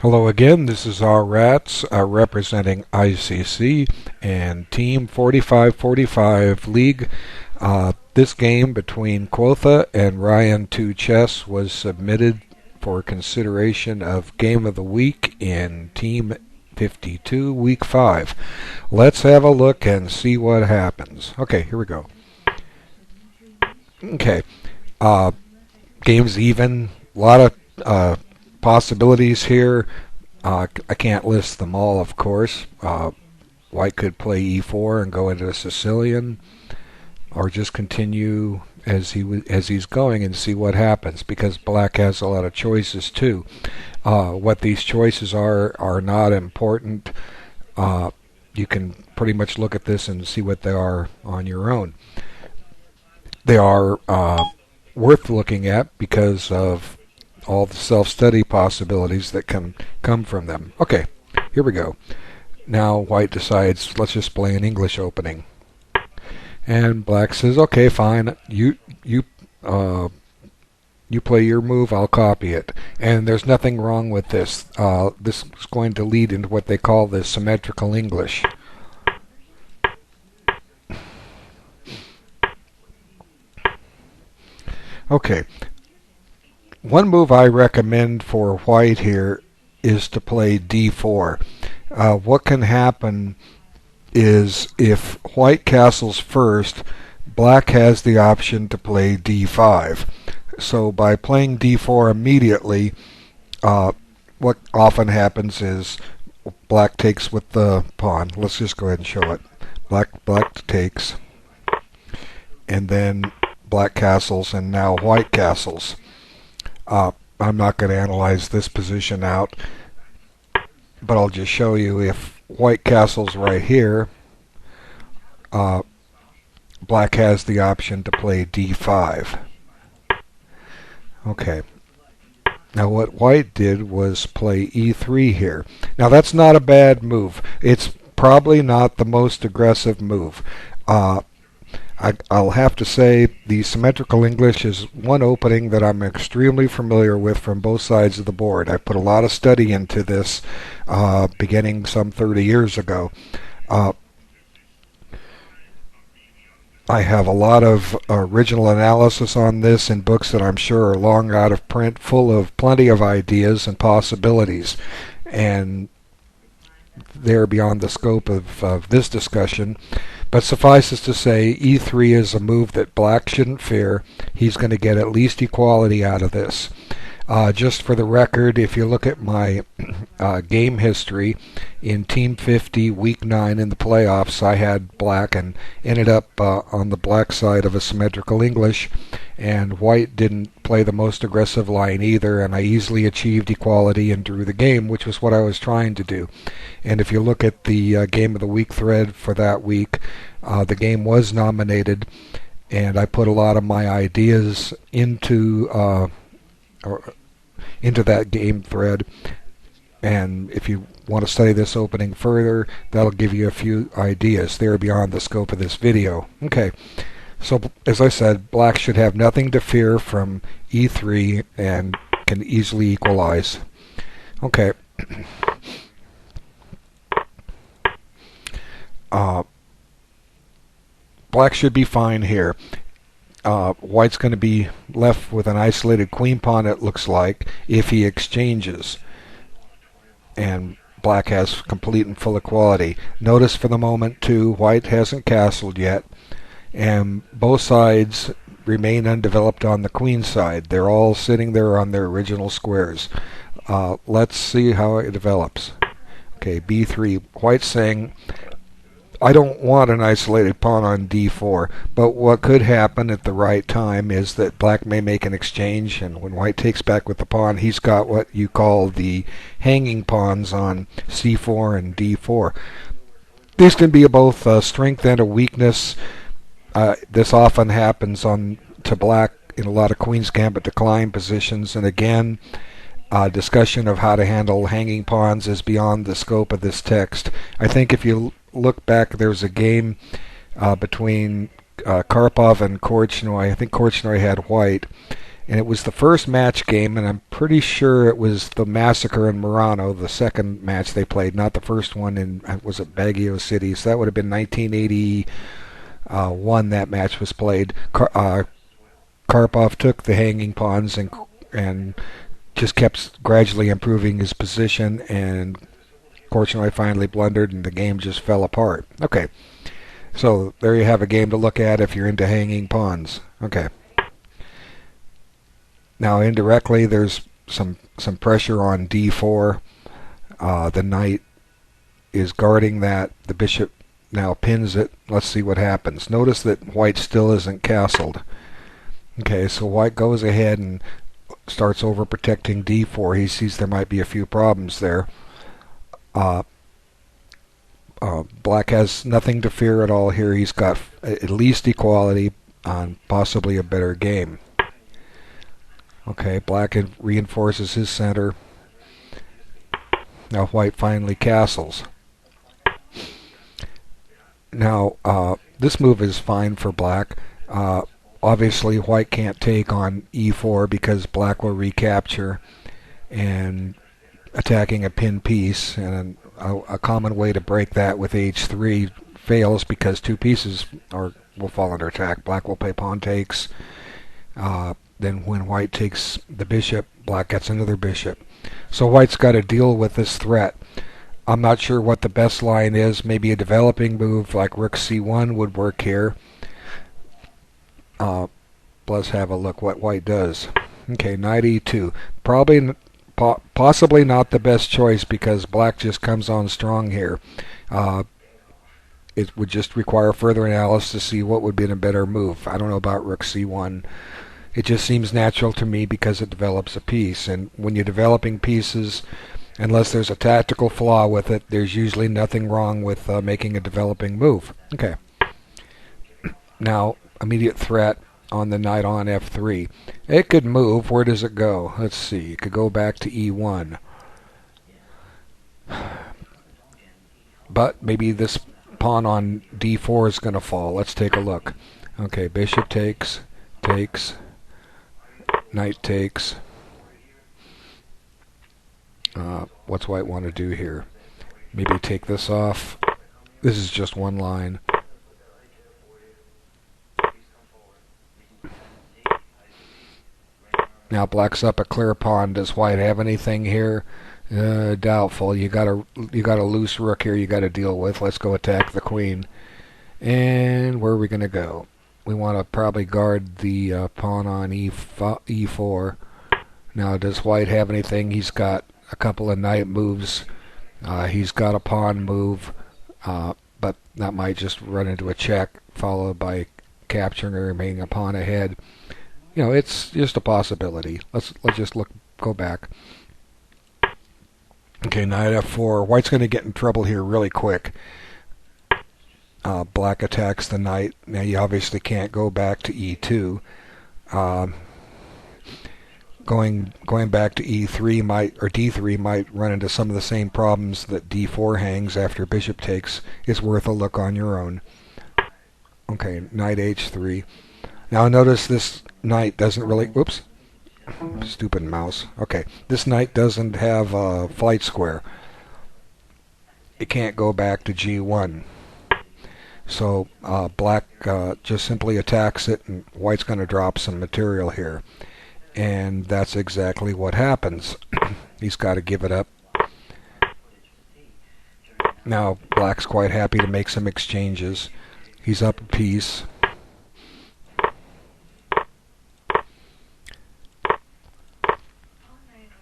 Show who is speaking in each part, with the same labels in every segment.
Speaker 1: Hello again, this is R Rats representing ICC and Team 4545 League. This game between Quotha and Ryan 2 Chess was submitted for consideration of Game of the Week in Team 52, Week 5. Let's have a look and see what happens. Okay, here we go. Okay, uh, game's even. A lot of possibilities here. I can't list them all, of course. White could play e4 and go into a Sicilian, or just continue as he's going and see what happens, because black has a lot of choices too. What these choices are not important. You can pretty much look at this and see what they are on your own. They are worth looking at because of all the self-study possibilities that can come from them. Okay, here we go. Now white decides, let's just play an English opening. And black says, okay, fine, you play your move, I'll copy it. And there's nothing wrong with this. This is going to lead into what they call the symmetrical English. Okay. One move I recommend for white here is to play d4. What can happen is if white castles first, black has the option to play d5. So by playing d4 immediately, what often happens is black takes with the pawn. Let's just go ahead and show it. Black takes, and then black castles, and now white castles. I'm not going to analyze this position out, but I'll just show you if white castles right here, black has the option to play d5. Okay. Now what white did was play e3 here. Now that's not a bad move. It's probably not the most aggressive move. I'll have to say the symmetrical English is one opening that I'm extremely familiar with from both sides of the board. I put a lot of study into this beginning some 30 years ago. I have a lot of original analysis on this in books that I'm sure are long out of print, full of plenty of ideas and possibilities. And they're beyond the scope of this discussion. But suffices to say, e3 is a move that black shouldn't fear. He's going to get at least equality out of this. Just for the record, if you look at my game history, in Team 50, Week 9 in the playoffs, I had black and ended up on the black side of a symmetrical English, and white didn't play the most aggressive line either, and I easily achieved equality and drew the game, which was what I was trying to do. And if you look at the Game of the Week thread for that week, the game was nominated, and I put a lot of my ideas into that game thread. And if you want to study this opening further, that'll give you a few ideas. They're beyond the scope of this video. Okay, so as I said, black should have nothing to fear from e3 and can easily equalize. Okay. Black should be fine here. White's going to be left with an isolated queen pawn, it looks like, if he exchanges. And black has complete and full equality. Notice for the moment, too, white hasn't castled yet, and both sides remain undeveloped on the queen side. They're all sitting there on their original squares. Let's see how it develops. Okay, b3. White's saying, I don't want an isolated pawn on d4, but what could happen at the right time is that black may make an exchange, and when white takes back with the pawn, he's got what you call the hanging pawns on c4 and d4. These can be both a strength and a weakness. This often happens to black in a lot of Queen's Gambit decline positions, and again, discussion of how to handle hanging pawns is beyond the scope of this text. I think if you look back, there's a game between Karpov and Korchnoi. I think Korchnoi had white, And it was the first match game, and I'm pretty sure it was the Massacre in Murano, the second match they played, not the first one in, was it Baguio City? So that would have been 1981 that match was played. Karpov took the hanging pawns and just kept gradually improving his position, and fortunately finally blundered, and the game just fell apart. Okay, so there you have a game to look at if you're into hanging pawns. Okay. Now indirectly, there's some pressure on d4. The knight is guarding that. The bishop now pins it. Let's see what happens. Notice that white still isn't castled. Okay, so white goes ahead and starts overprotecting d4. He sees there might be a few problems there. Black has nothing to fear at all here. He's got at least equality on possibly a better game. Okay, black reinforces his center. Now white finally castles. Now this move is fine for black. Obviously white can't take on e4 because black will recapture and attacking a pin piece, and a common way to break that with h3 fails because two pieces will fall under attack. Black will play pawn takes. Then when white takes the bishop, black gets another bishop. So white's got to deal with this threat. I'm not sure what the best line is. Maybe a developing move like rook c1 would work here. Let's have a look what white does. Okay, knight e2. Possibly not the best choice because black just comes on strong here. It would just require further analysis to see what would be a better move. I don't know about rook c1. It just seems natural to me because it develops a piece, and when you're developing pieces, unless there's a tactical flaw with it, there's usually nothing wrong with making a developing move. Okay. Now, immediate threat on the knight on f3. It could move. Where does it go? Let's see. It could go back to e1. But maybe this pawn on d4 is going to fall. Let's take a look. Okay, bishop takes, knight takes. What's white want to do here? Maybe take this off. This is just one line. Now black's up a clear pawn. Does white have anything here? Doubtful. You got a loose rook here you got to deal with. Let's go attack the queen. And where are we going to go? We want to probably guard the pawn on e4. Now does white have anything? He's got a couple of knight moves. He's got a pawn move, but that might just run into a check, followed by capturing or remaining a pawn ahead. You know, it's just a possibility. Let's just go back. Okay, knight f4. White's going to get in trouble here really quick. Black attacks the knight. Now you obviously can't go back to e2. Going back to e3 or d3 might run into some of the same problems that d4 hangs after bishop takes. Is worth a look on your own. Okay, knight h3. Now notice this knight doesn't really... Whoops. Stupid mouse. Okay, this knight doesn't have a flight square. It can't go back to g1. So black just simply attacks it, and white's going to drop some material here. And that's exactly what happens. He's got to give it up. Now black's quite happy to make some exchanges. He's up a piece.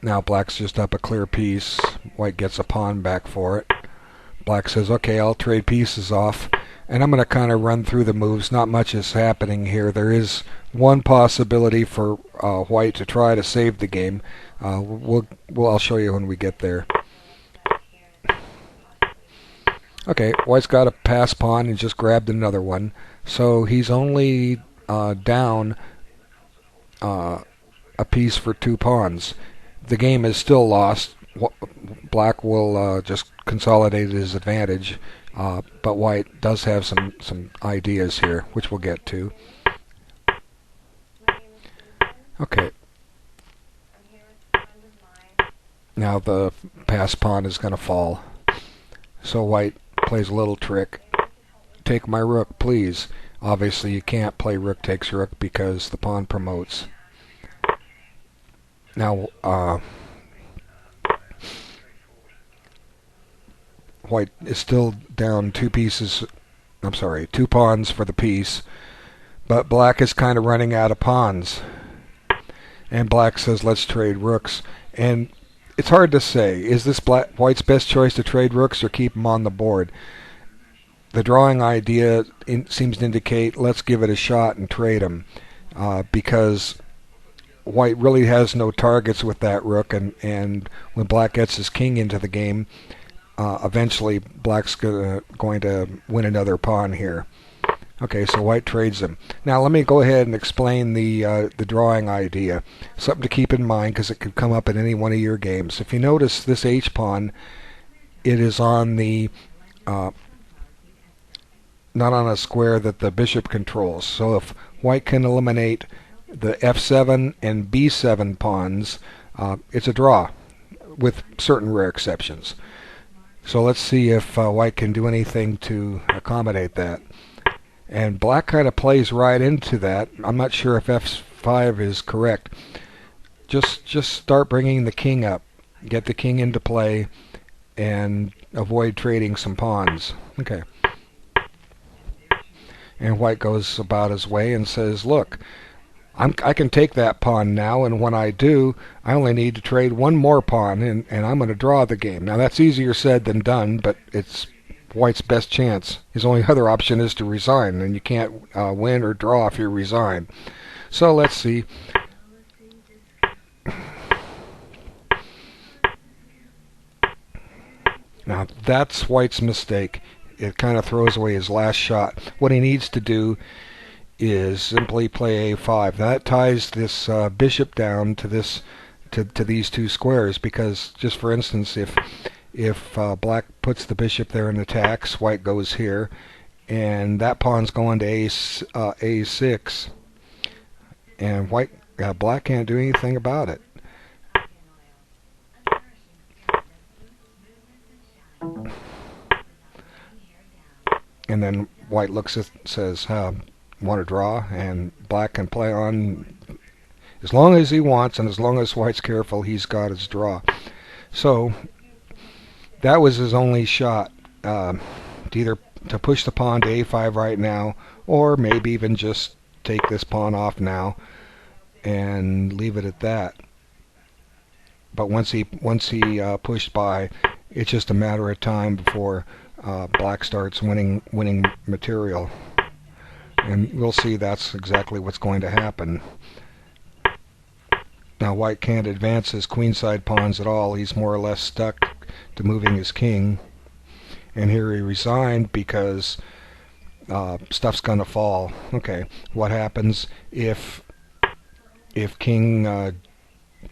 Speaker 1: Now black's just up a clear piece. White gets a pawn back for it. Black says, okay, I'll trade pieces off. And I'm going to kind of run through the moves. Not much is happening here. There is one possibility for white to try to save the game. I'll show you when we get there. Okay, white's got a pass pawn and just grabbed another one. So he's only down a piece for two pawns. The game is still lost. Black will just consolidate his advantage, but white does have some ideas here, which we'll get to. Okay, Now the passed pawn is going to fall. So white plays a little trick. Take my rook, please. Obviously you can't play rook takes rook because the pawn promotes. Now white is still down two pieces. I'm sorry, two pawns for the piece. But black is kind of running out of pawns. And black says, let's trade rooks. And it's hard to say. Is this white's best choice to trade rooks or keep them on the board? The drawing idea seems to indicate let's give it a shot and trade them. Because white really has no targets with that rook. And when black gets his king into the game, eventually black's going to win another pawn here. Okay, so white trades him. Now let me go ahead and explain the drawing idea. Something to keep in mind because it could come up in any one of your games. If you notice this h-pawn, it is on the not on a square that the bishop controls. So if white can eliminate the f7 and b7 pawns, it's a draw with certain rare exceptions. So let's see if white can do anything to accommodate that. And black kind of plays right into that. I'm not sure if f5 is correct. Just start bringing the king up. Get the king into play and avoid trading some pawns. Okay. And white goes about his way and says, look, I can take that pawn now, and when I do, I only need to trade one more pawn, and I'm going to draw the game. Now that's easier said than done, but it's white's best chance. His only other option is to resign, and you can't win or draw if you resign. So let's see. Now that's white's mistake. It kind of throws away his last shot. What he needs to do is simply play a5. That ties this bishop down to this to these two squares, because just for instance, if black puts the bishop there and attacks, white goes here, and that pawn's going to a6, and black can't do anything about it. And then white looks at says, want to draw, and black can play on as long as he wants, and as long as white's careful, he's got his draw. So that was his only shot, to either to push the pawn to a5 right now, or maybe even just take this pawn off now and leave it at that. But once he pushed by, it's just a matter of time before black starts winning material. And we'll see that's exactly what's going to happen. Now white can't advance his queenside pawns at all. He's more or less stuck to moving his king. And here he resigned because stuff's going to fall. Okay, what happens if king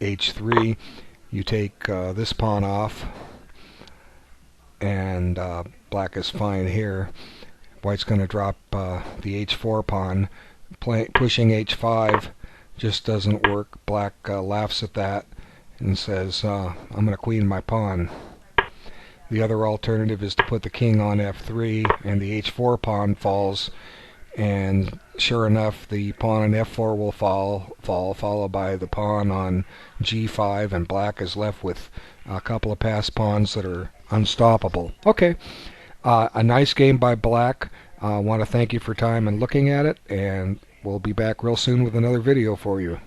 Speaker 1: h3, you take this pawn off, and black is fine here. White's going to drop the h4 pawn. Pushing h5 just doesn't work. Black laughs at that and says, I'm going to queen my pawn. The other alternative is to put the king on f3, and the h4 pawn falls, and sure enough the pawn on f4 will fall, followed by the pawn on g5, and black is left with a couple of passed pawns that are unstoppable. Okay. A nice game by black. I want to thank you for time and looking at it, and we'll be back real soon with another video for you.